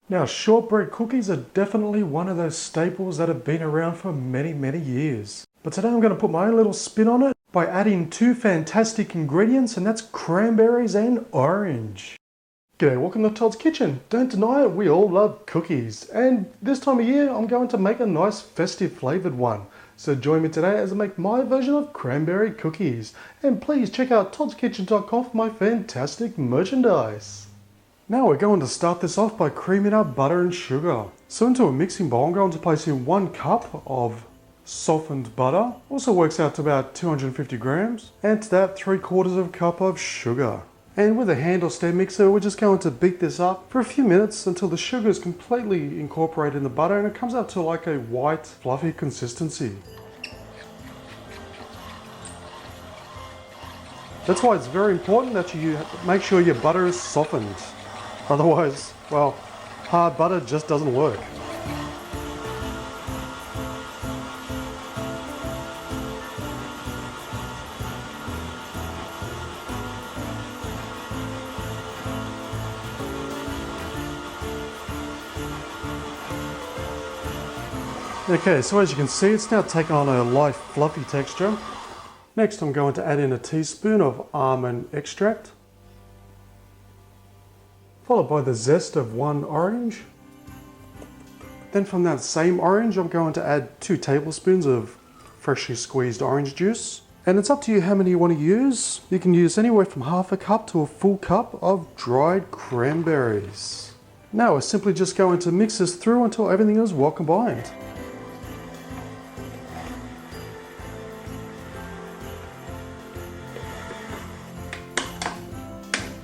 Now, shortbread cookies are definitely one of those staples that have been around for many, many years. But today I'm going to put my own little spin on it by adding two fantastic ingredients, and that's cranberries and orange. G'day, welcome to Todd's Kitchen. Don't deny it, we all love cookies. And this time of year, I'm going to make a nice festive flavoured one. So join me today as I make my version of cranberry cookies. And please check out toddskitchen.com for my fantastic merchandise. Now we're going to start this off by creaming up butter and sugar. So into a mixing bowl, I'm going to place in 1 cup of softened butter. Also works out to about 250 grams. And to that, 3/4 cup of sugar. And with a hand or stand mixer, we're just going to beat this up for a few minutes until the sugar is completely incorporated in the butter and it comes out to like a white, fluffy consistency. That's why it's very important that you make sure your butter is softened. Otherwise, well, hard butter just doesn't work. Okay, so as you can see, it's now taken on a light, fluffy texture. Next, I'm going to add in a teaspoon of almond extract, followed by the zest of 1 orange. Then from that same orange, I'm going to add 2 tablespoons of freshly squeezed orange juice. And it's up to you how many you want to use. You can use anywhere from half a cup to a full cup of dried cranberries. Now we're simply just going to mix this through until everything is well combined.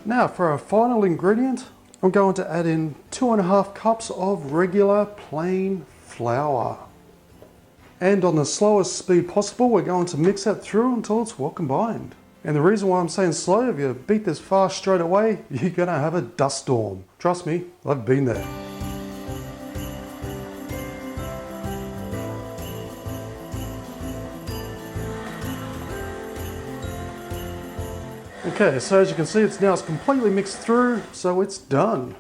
Now for our final ingredient, I'm going to add in 2.5 cups of regular plain flour. And on the slowest speed possible, we're going to mix that through until it's well combined. And the reason why I'm saying slow, if you beat this fast straight away, you're going to have a dust storm. Trust me, I've been there. Okay, so as you can see, it's completely mixed through, so it's done.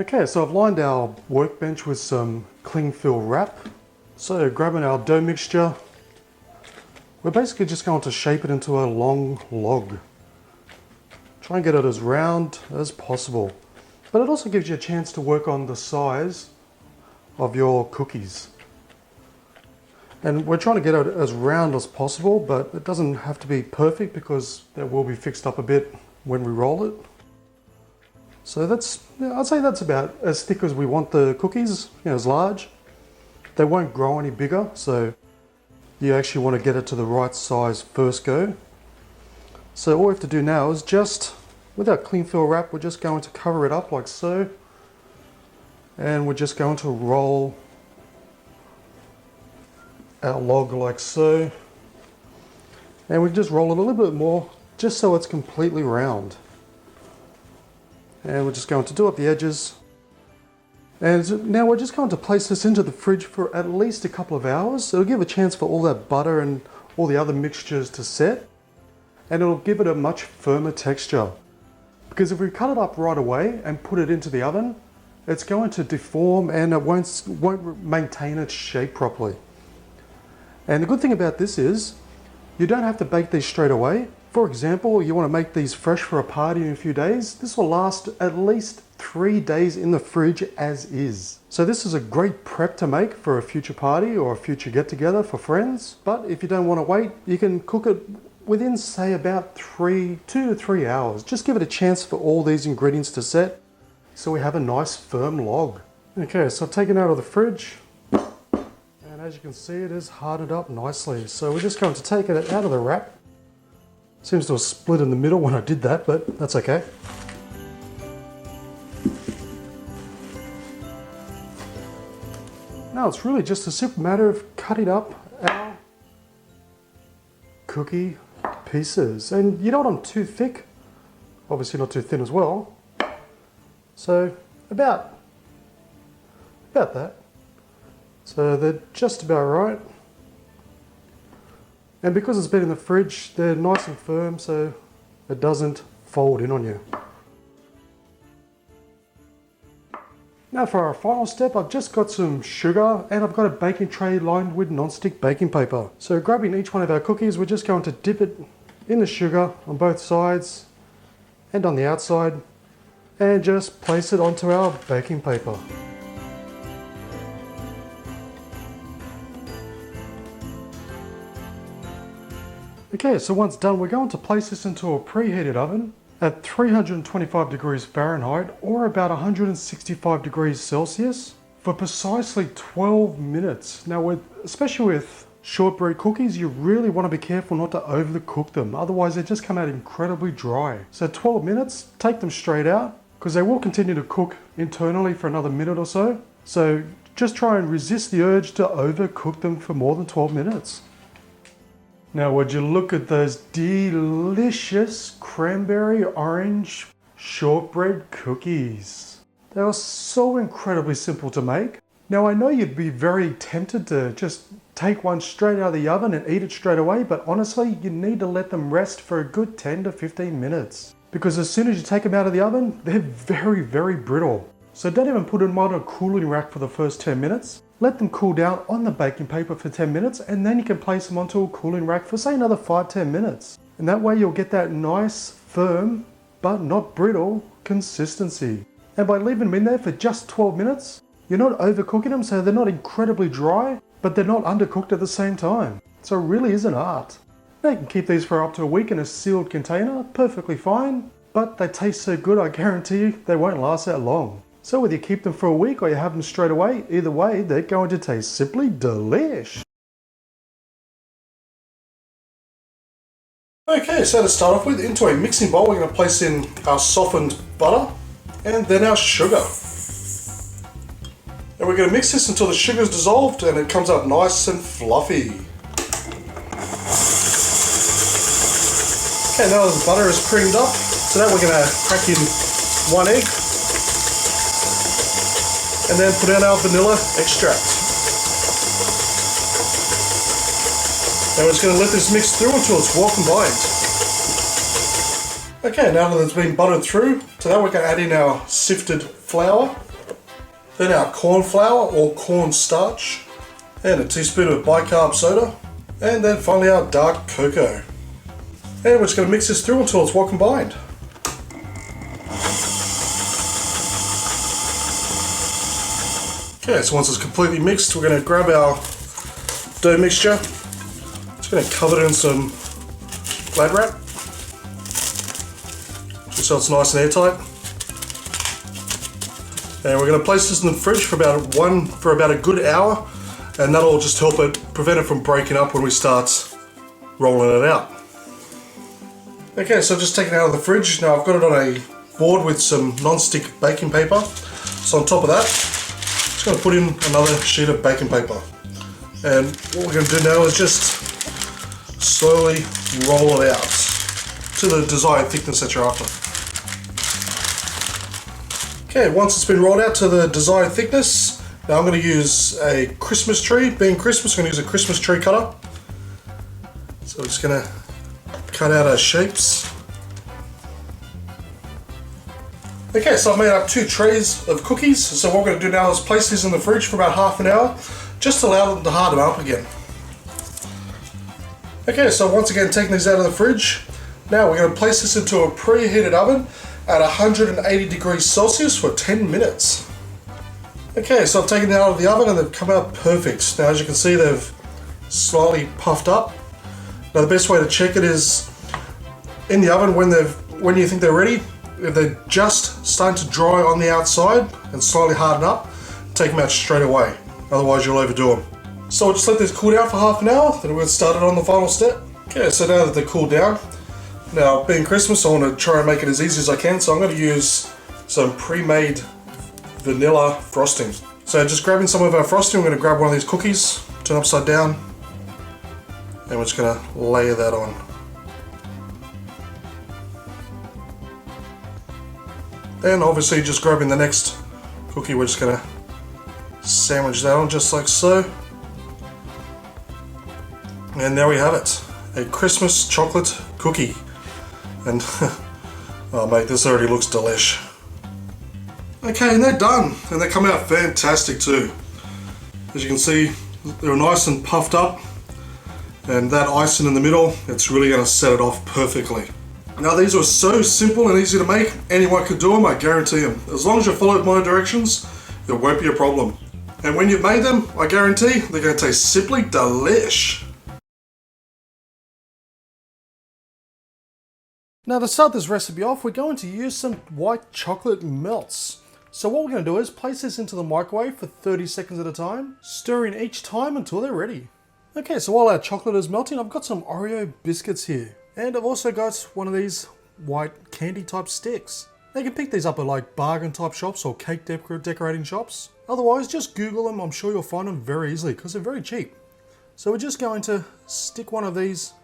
Okay, so I've lined our workbench with some cling film wrap. So grabbing our dough mixture, we're basically just going to shape it into a long log. Try and get it as round as possible. But it also gives you a chance to work on the size of your cookies. And we're trying to get it as round as possible, but it doesn't have to be perfect because that will be fixed up a bit when we roll it. So I'd say that's about as thick as we want the cookies, as large. They won't grow any bigger, so you actually want to get it to the right size first go. So all we have to do now is just, with our cling film wrap, we're just going to cover it up like so. And we're just going to roll our log like so, and we just roll it a little bit more just so it's completely round. And we're just going to do up the edges, and now we're just going to place this into the fridge for at least a couple of hours. It'll give a chance for all that butter and all the other mixtures to set, and it'll give it a much firmer texture, because if we cut it up right away and put it into the oven, it's going to deform and it won't maintain its shape properly. And the good thing about this is, you don't have to bake these straight away. For example, you want to make these fresh for a party in a few days. This will last at least 3 days in the fridge as is. So this is a great prep to make for a future party or a future get together for friends. But if you don't want to wait, you can cook it within, say, about 2 to 3 hours. Just give it a chance for all these ingredients to set so we have a nice firm log. Okay, so I've taken it out of the fridge. And as you can see, it is hardened up nicely. So we're just going to take it out of the wrap. Seems to have split in the middle when I did that, but that's okay. Now it's really just a simple matter of cutting up our cookie pieces. And you don't want them too thick, obviously not too thin as well. So about that. So they're just about right. And because it's been in the fridge, they're nice and firm, so it doesn't fold in on you. Now for our final step, I've just got some sugar and I've got a baking tray lined with non-stick baking paper. So grabbing each one of our cookies, we're just going to dip it in the sugar on both sides and on the outside and just place it onto our baking paper. Okay, so once done, we're going to place this into a preheated oven at 325 degrees Fahrenheit or about 165 degrees Celsius for precisely 12 minutes. Now, especially with shortbread cookies, you really want to be careful not to overcook them, otherwise they just come out incredibly dry. So 12 minutes, take them straight out because they will continue to cook internally for another minute or so. So just try and resist the urge to overcook them for more than 12 minutes. Now would you look at those delicious cranberry orange shortbread cookies. They are so incredibly simple to make. Now I know you'd be very tempted to just take one straight out of the oven and eat it straight away, but honestly you need to let them rest for a good 10 to 15 minutes. Because as soon as you take them out of the oven, they're very, very brittle. So don't even put them on a cooling rack for the first 10 minutes. Let them cool down on the baking paper for 10 minutes and then you can place them onto a cooling rack for say another 5-10 minutes. And that way you'll get that nice, firm, but not brittle consistency. And by leaving them in there for just 12 minutes, you're not overcooking them so they're not incredibly dry, but they're not undercooked at the same time. So it really is an art. Now you can keep these for up to a week in a sealed container, perfectly fine, but they taste so good I guarantee you they won't last that long. So whether you keep them for a week or you have them straight away, either way, they're going to taste simply delish. Okay, so to start off with, into a mixing bowl, we're going to place in our softened butter and then our sugar. And we're going to mix this until the sugar is dissolved and it comes up nice and fluffy. Okay, now the butter is creamed up, so now we're going to crack in 1 egg. And then put in our vanilla extract. And we're just going to let this mix through until it's well combined. Okay, now that it's been buttered through, so now we're going to add in our sifted flour, then our corn flour or corn starch, and a teaspoon of bicarb soda, and then finally our dark cocoa. And we're just going to mix this through until it's well combined. Okay, so once it's completely mixed, we're going to grab our dough mixture. Just going to cover it in some glad wrap, just so it's nice and airtight. And we're going to place this in the fridge for about a good hour, and that'll just help it prevent it from breaking up when we start rolling it out. Okay, so I've just taken it out of the fridge. Now I've got it on a board with some non-stick baking paper. So on top of that, just going to put in another sheet of baking paper. And what we're going to do now is just slowly roll it out to the desired thickness that you're after. Okay, once it's been rolled out to the desired thickness, now I'm going to use a Christmas tree. Being Christmas, I'm going to use a Christmas tree cutter. So we're just going to cut out our shapes. Okay, so I've made up 2 trays of cookies. So what we're going to do now is place these in the fridge for about half an hour, just to allow them to harden up again. Okay, so once again taking these out of the fridge, now we're going to place this into a preheated oven at 180 degrees Celsius for 10 minutes. Okay, so I've taken them out of the oven and they've come out perfect. Now as you can see, they've slightly puffed up. Now the best way to check it is in the oven when you think they're ready. If they're just starting to dry on the outside and slightly harden up, take them out straight away. Otherwise you'll overdo them. So we'll just let this cool down for half an hour, then we'll get started on the final step. Okay, so now that they're cooled down, now being Christmas I want to try and make it as easy as I can, so I'm going to use some pre-made vanilla frosting. So just grabbing some of our frosting, I'm going to grab one of these cookies, turn upside down, and we're just going to layer that on. Then obviously just grabbing the next cookie, we're just going to sandwich that on just like so. And there we have it, a Christmas chocolate cookie. And oh mate, this already looks delish. Okay, and they're done, and they come out fantastic too. As you can see, they're nice and puffed up, and that icing in the middle, it's really going to set it off perfectly. Now these are so simple and easy to make, anyone could do them, I guarantee them. As long as you follow my directions, it won't be a problem. And when you've made them, I guarantee they're going to taste simply delish. Now to start this recipe off, we're going to use some white chocolate melts. So what we're going to do is place this into the microwave for 30 seconds at a time, stirring each time until they're ready. Okay, so while our chocolate is melting, I've got some Oreo biscuits here. And I've also got one of these white candy type sticks. Now you can pick these up at like bargain type shops or cake decorating shops. Otherwise, just Google them, I'm sure you'll find them very easily because they're very cheap. So we're just going to stick one of these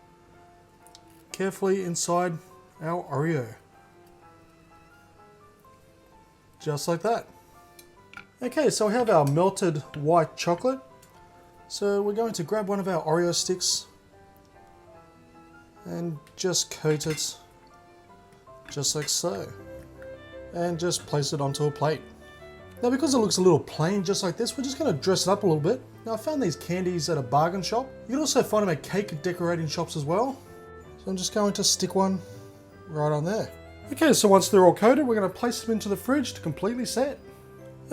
carefully inside our Oreo. Just like that. Okay, so we have our melted white chocolate. So we're going to grab one of our Oreo sticks and just coat it just like so. And just place it onto a plate. Now because it looks a little plain just like this, we're just going to dress it up a little bit. Now I found these candies at a bargain shop. You can also find them at cake decorating shops as well. So I'm just going to stick one right on there. Okay, so once they're all coated, we're going to place them into the fridge to completely set.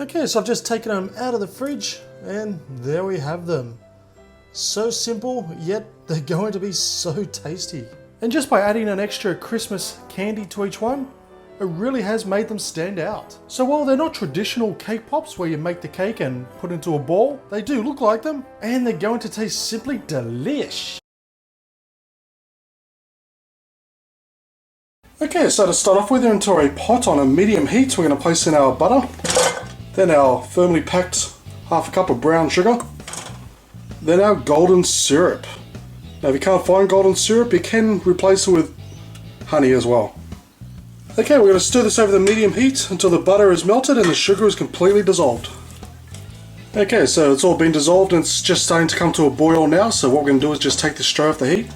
Okay, so I've just taken them out of the fridge and there we have them. So simple, yet they're going to be so tasty. And just by adding an extra Christmas candy to each one, it really has made them stand out. So while they're not traditional cake pops where you make the cake and put it into a ball, they do look like them and they're going to taste simply delish. Okay, so to start off with, into a pot on a medium heat, we're going to place in our butter, then our firmly packed half a cup of brown sugar, then our golden syrup. Now if you can't find golden syrup, you can replace it with honey as well. Okay, we're going to stir this over the medium heat until the butter is melted and the sugar is completely dissolved. Okay, so it's all been dissolved and it's just starting to come to a boil now, so what we're going to do is just take this straight off the heat.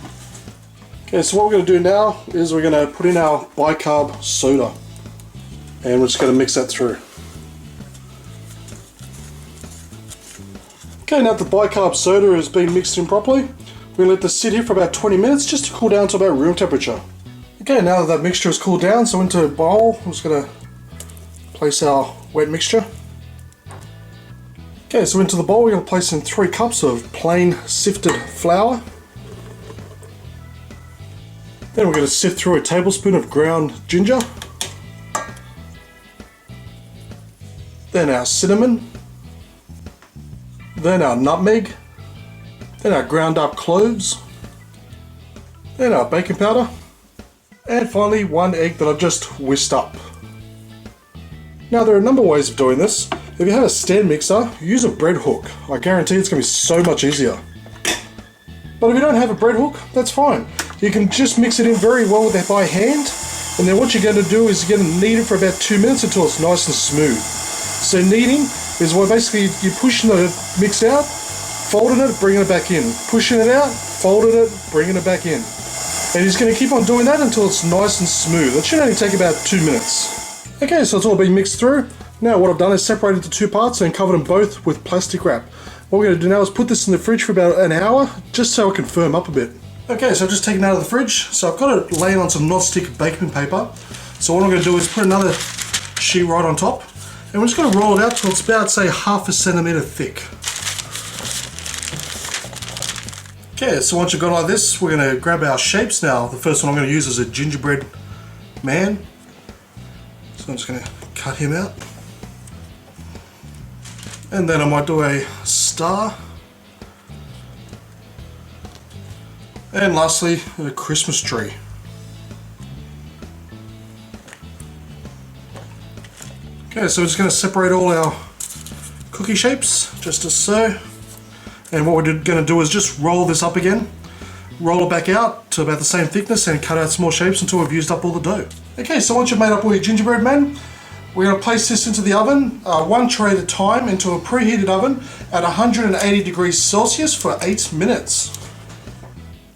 Okay, so what we're going to do now is we're going to put in our bicarb soda and we're just going to mix that through. Okay, now that the bicarb soda has been mixed in properly, we're going to let this sit here for about 20 minutes just to cool down to about room temperature. Okay, now that mixture has cooled down, so into a bowl, I'm just going to place our wet mixture. Okay, so into the bowl we're going to place in 3 cups of plain sifted flour. Then we're going to sift through a tablespoon of ground ginger. Then our cinnamon. Then our nutmeg. Then our ground up cloves. Then our baking powder. And finally 1 egg that I've just whisked up. Now there are a number of ways of doing this. If you have a stand mixer, use a bread hook. I guarantee it's going to be so much easier. But if you don't have a bread hook, that's fine. You can just mix it in very well with it by hand, and then what you're going to do is you're going to knead it for about 2 minutes until it's nice and smooth. So kneading is where basically you're pushing the mix out, folding it, bringing it back in, pushing it out, folding it, bringing it back in. And you're just going to keep on doing that until it's nice and smooth. It should only take about 2 minutes. Okay, so it's all been mixed through. Now what I've done is separate it into 2 parts and covered them both with plastic wrap. What we're going to do now is put this in the fridge for about an hour, just so it can firm up a bit. Okay, so I've just taken it out of the fridge, so I've got it laying on some non-stick baking paper. So what I'm going to do is put another sheet right on top, and we're just going to roll it out till it's about, say, 1/2 centimetre thick. Okay, so once you've got like this, we're going to grab our shapes now. The first one I'm going to use is a Gingerbread Man. So I'm just going to cut him out. And then I might do a star. And lastly, a Christmas tree. Okay, so we're just going to separate all our cookie shapes, just as so. And what we're going to do is just roll this up again, roll it back out to about the same thickness and cut out some more shapes until we've used up all the dough. Okay, so once you've made up all your gingerbread men, we're going to place this into the oven, 1 tray at a time, into a preheated oven at 180 degrees Celsius for 8 minutes.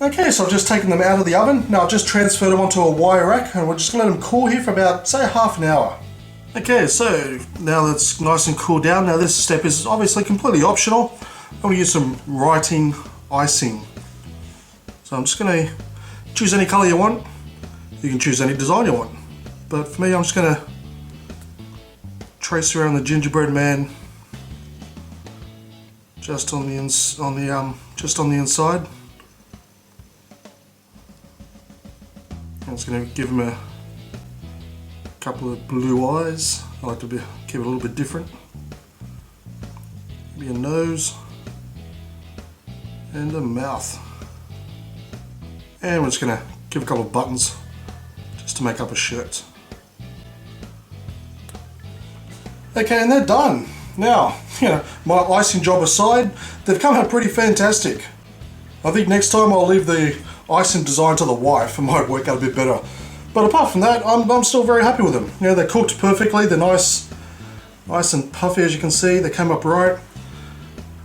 Okay, so I've just taken them out of the oven. Now I've just transferred them onto a wire rack and we're just going to let them cool here for about, say, half an hour. Okay, so now that's nice and cooled down. Now this step is obviously completely optional. I'm going to use some writing icing. So I'm just going to choose any colour you want. You can choose any design you want. But for me, I'm just going to trace around the Gingerbread Man just on the inside. I'm just going to give him a couple of blue eyes. I like to keep it a little bit different. Maybe a nose and a mouth. And we're just going to give a couple of buttons just to make up a shirt. Okay, and they're done. Now, my icing job aside, they've come out pretty fantastic. I think next time I'll leave the icing design to the wife. It might work out a bit better. But apart from that, I'm still very happy with them. They're cooked perfectly. They're nice and puffy, as you can see. They came up right.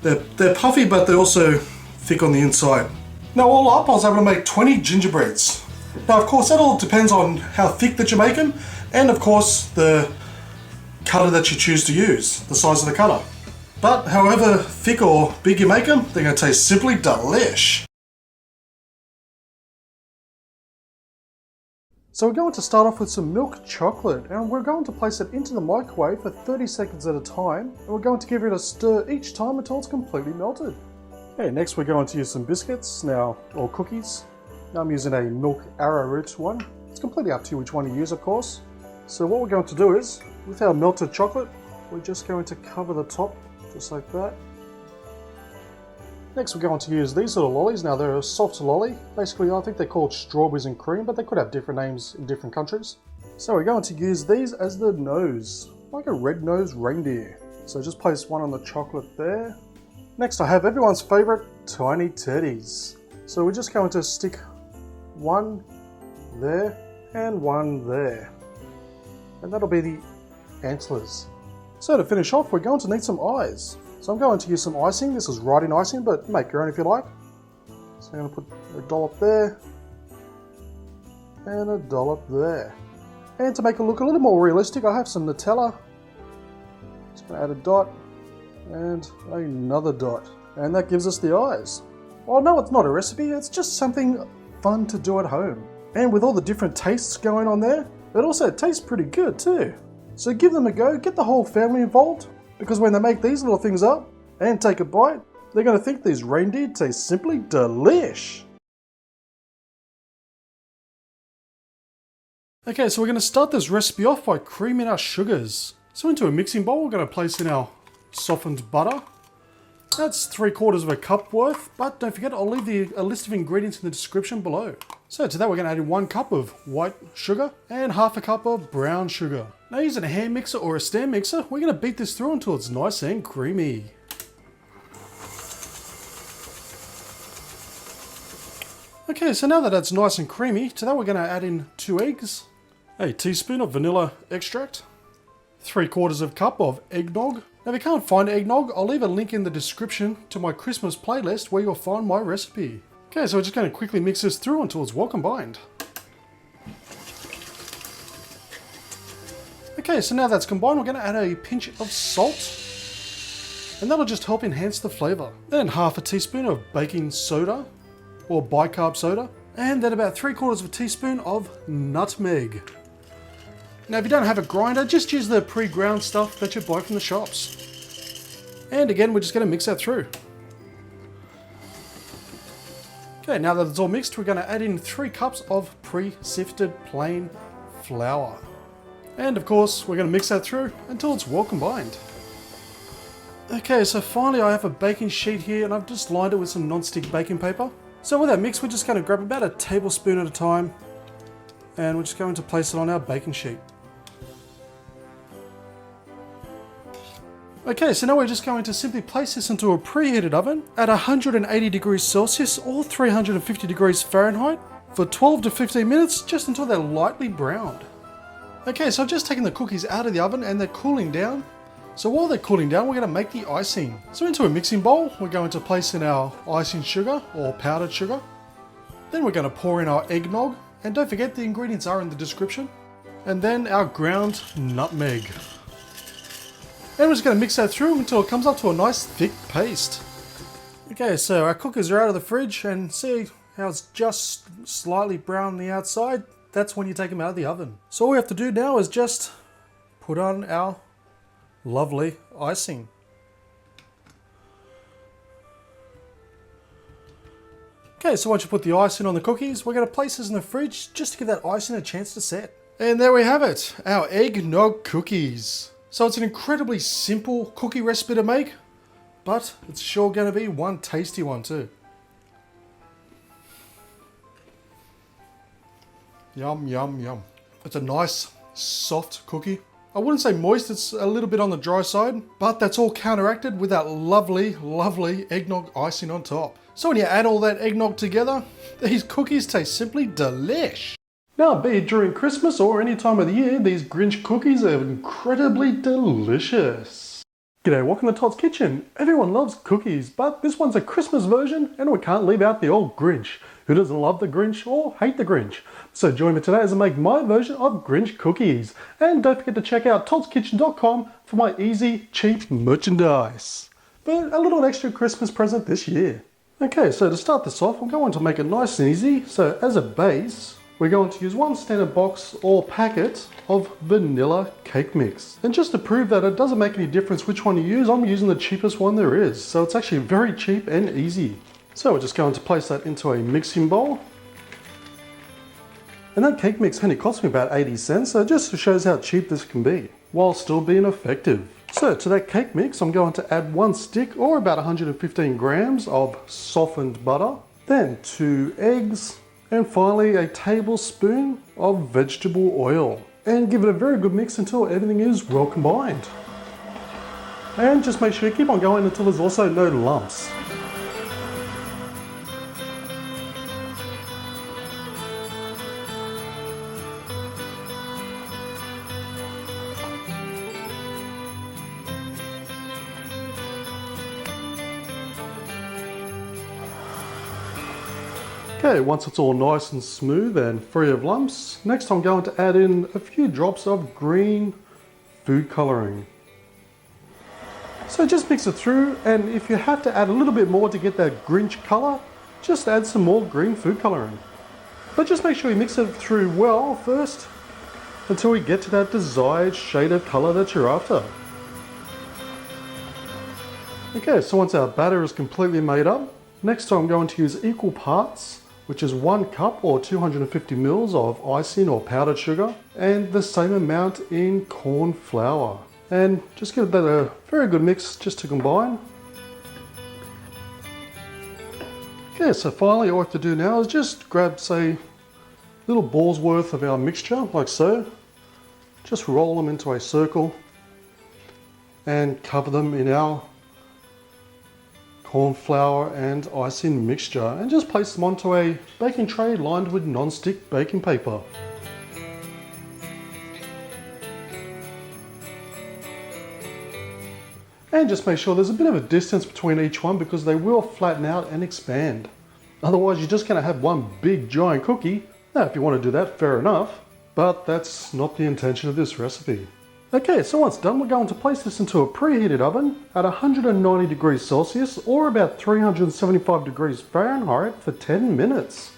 They're puffy, but they're also thick on the inside. Now, all up, I was able to make 20 gingerbreads. Now, of course, that all depends on how thick that you make them, and of course, the cutter that you choose to use, the size of the cutter. But however thick or big you make them, they're going to taste simply delish. So we're going to start off with some milk chocolate, and we're going to place it into the microwave for 30 seconds at a time, and we're going to give it a stir each time until it's completely melted. Okay, next we're going to use some biscuits or cookies. Now I'm using a milk arrowroot one. It's completely up to you which one you use, of course. So what we're going to do is, with our melted chocolate, we're just going to cover the top, just like that. Next we're going to use these little lollies. Now they're a soft lolly. Basically I think they're called strawberries and cream, but they could have different names in different countries. So we're going to use these as the nose, like a red-nosed reindeer. So just place one on the chocolate there. Next I have everyone's favourite tiny teddies. So we're just going to stick one there and one there. And that'll be the antlers. So to finish off, we're going to need some eyes. So I'm going to use some icing. This is writing icing, but make your own if you like. So I'm going to put a dollop there and a dollop there. And to make it look a little more realistic, I have some Nutella. Just going to add a dot and another dot. And that gives us the eyes. Oh no, it's not a recipe. It's just something fun to do at home. And with all the different tastes going on there, it also tastes pretty good too. So give them a go, get the whole family involved, because when they make these little things up and take a bite, they're going to think these reindeer taste simply delish. Okay, so we're going to start this recipe off by creaming our sugars. So into a mixing bowl, we're going to place in our softened butter. That's 3/4 cup worth, but don't forget I'll leave a list of ingredients in the description below. So to that we're going to add in 1 cup of white sugar and 1/2 cup of brown sugar. Now using a hand mixer or a stand mixer, we're going to beat this through until it's nice and creamy. Okay, so now that that's nice and creamy, to that we're going to add in 2 eggs, a teaspoon of vanilla extract, 3/4 cup of eggnog. Now if you can't find eggnog, I'll leave a link in the description to my Christmas playlist where you'll find my recipe. Okay, so we're just going to quickly mix this through until it's well combined. Okay, so now that's combined, we're going to add a pinch of salt, and that'll just help enhance the flavour. Then 1/2 teaspoon of baking soda, or bicarb soda, and then about 3/4 teaspoon of nutmeg. Now if you don't have a grinder, just use the pre-ground stuff that you buy from the shops. And again, we're just going to mix that through. Okay, now that it's all mixed, we're going to add in 3 cups of pre-sifted plain flour. And of course, we're going to mix that through until it's well combined. Okay, so finally I have a baking sheet here and I've just lined it with some non-stick baking paper. So with our mix, we're just going to grab about a tablespoon at a time and we're just going to place it on our baking sheet. Okay, so now we're just going to simply place this into a preheated oven at 180 degrees Celsius or 350 degrees Fahrenheit for 12 to 15 minutes, just until they're lightly browned. Okay, so I've just taken the cookies out of the oven and they're cooling down. So while they're cooling down, we're going to make the icing. So into a mixing bowl, we're going to place in our icing sugar or powdered sugar. Then we're going to pour in our eggnog, and don't forget the ingredients are in the description. and then our ground nutmeg. And we're just going to mix that through until it comes up to a nice thick paste. Okay, so our cookies are out of the fridge, and see how it's just slightly brown on the outside? That's when you take them out of the oven. So all we have to do now is just put on our lovely icing. Okay, so once you put the icing on the cookies, we're going to place this in the fridge just to give that icing a chance to set. And there we have it, our Eggnog Cookies. So it's an incredibly simple cookie recipe to make, but it's sure going to be one tasty one too. Yum, yum, yum. It's a nice, soft cookie. I wouldn't say moist, it's a little bit on the dry side, but that's all counteracted with that lovely, lovely eggnog icing on top. So when you add all that eggnog together, these cookies taste simply delish. Now, be it during Christmas or any time of the year, these Grinch cookies are incredibly delicious. G'day, welcome to Todd's Kitchen. Everyone loves cookies, but this one's a Christmas version and we can't leave out the old Grinch. Who doesn't love the Grinch or hate the Grinch? So join me today as I make my version of Grinch cookies. And don't forget to check out toddskitchen.com for my easy, cheap merchandise. But a little extra Christmas present this year. Okay, so to start this off, I'm going to make it nice and easy. So as a base, we're going to use one standard box or packet of vanilla cake mix. And just to prove that it doesn't make any difference which one you use, I'm using the cheapest one there is. So it's actually very cheap and easy. So we're just going to place that into a mixing bowl. And that cake mix only cost me about 80 cents, so it just shows how cheap this can be, while still being effective. So to that cake mix, I'm going to add one stick or about 115 grams of softened butter, then 2 eggs, and finally a tablespoon of vegetable oil. And give it a very good mix until everything is well combined. And just make sure you keep on going until there's also no lumps. Okay, once it's all nice and smooth and free of lumps, next I'm going to add in a few drops of green food colouring. So just mix it through, and if you have to add a little bit more to get that Grinch colour, just add some more green food colouring. But just make sure you mix it through well first until we get to that desired shade of colour that you're after. Okay, so once our batter is completely made up, next I'm going to use equal parts, which is 1 cup or 250 mils of icing or powdered sugar, and the same amount in corn flour. And just give that a very good mix just to combine. Okay, so finally all we have to do now is just grab, say, little balls worth of our mixture, like so. Just roll them into a circle and cover them in our corn flour and icing mixture, and just place them onto a baking tray lined with non-stick baking paper. And just make sure there's a bit of a distance between each one because they will flatten out and expand. Otherwise you're just going to have one big giant cookie. Now if you want to do that, fair enough, but that's not the intention of this recipe. Okay, so once done, we're going to place this into a preheated oven at 190 degrees Celsius or about 375 degrees Fahrenheit for 10 minutes.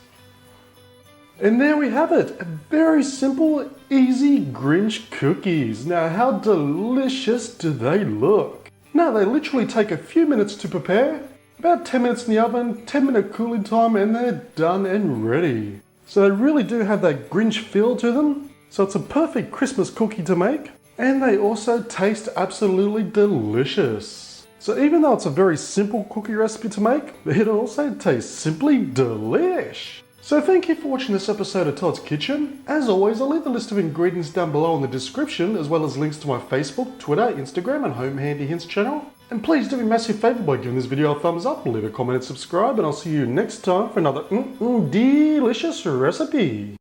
And there we have it, a very simple, easy Grinch cookies. Now how delicious do they look? Now they literally take a few minutes to prepare, about 10 minutes in the oven, 10-minute cooling time, and they're done and ready. So they really do have that Grinch feel to them, so it's a perfect Christmas cookie to make. And they also taste absolutely delicious. So even though it's a very simple cookie recipe to make, it also tastes simply delish. So thank you for watching this episode of Todd's Kitchen. As always, I'll leave a list of ingredients down below in the description, as well as links to my Facebook, Twitter, Instagram, and Home Handy Hints channel. And please do me a massive favour by giving this video a thumbs up, leave a comment and subscribe, and I'll see you next time for another delicious recipe.